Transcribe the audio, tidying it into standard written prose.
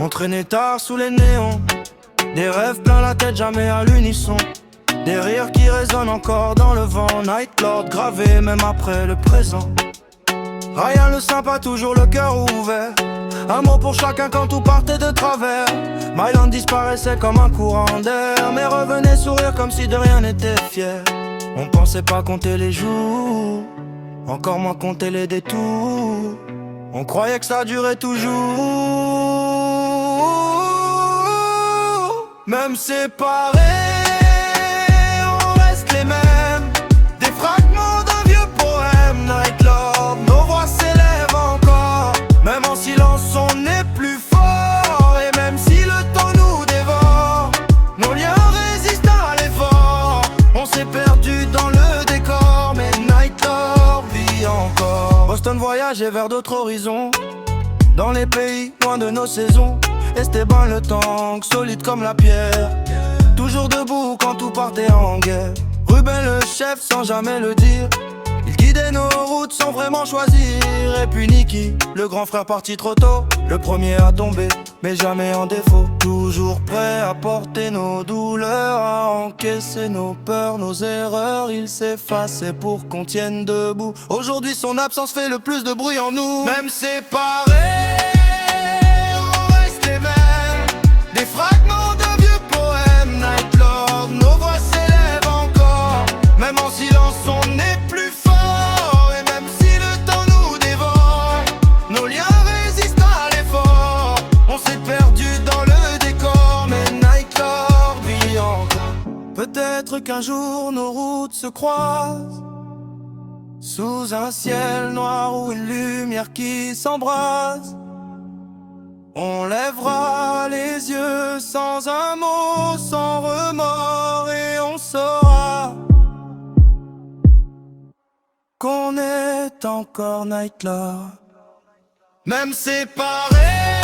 On traînait tard sous les néons, des rêves plein la tête, jamais à l'unisson. Des rires qui résonnent encore dans le vent. Night Lord gravé même après le présent. Rien le sympa, toujours le cœur ouvert. Un mot pour chacun quand tout partait de travers. Myland disparaissait comme un courant d'air, mais revenait sourire comme si de rien n'était fier. On pensait pas compter les jours, encore moins compter les détours. On croyait que ça durait toujours. Même séparés, on reste les mêmes. Des fragments d'un vieux poème. Night Lord, nos voix s'élèvent encore. Même en silence on n'est plus fort. Et même si le temps nous dévore, nos liens résistent à l'effort. On s'est perdu dans le décor, mais Night Lord vit encore. Boston voyageait vers d'autres horizons, dans les pays loin de nos saisons. Esteban le tank, solide comme la pierre, toujours debout quand tout partait en guerre. Ruben le chef sans jamais le dire, il guidait nos routes sans vraiment choisir. Et puis Nicky, le grand frère parti trop tôt, le premier à tomber, mais jamais en défaut. Toujours prêt à porter nos douleurs, à encaisser nos peurs, nos erreurs. Il s'effaçait pour qu'on tienne debout. Aujourd'hui son absence fait le plus de bruit en nous. Même séparés, des fragments d'un vieux poème. Night Lord, nos voix s'élèvent encore. Même en silence on n'est plus fort. Et même si le temps nous dévore, nos liens résistent à l'effort. On s'est perdu dans le décor, mais Night Lord vit encore. Peut-être qu'un jour nos routes se croisent, sous un ciel noir ou une lumière qui s'embrase. On lèvera les yeux sans un mot, sans remords, et on saura qu'on est encore Night Lord. Même séparés,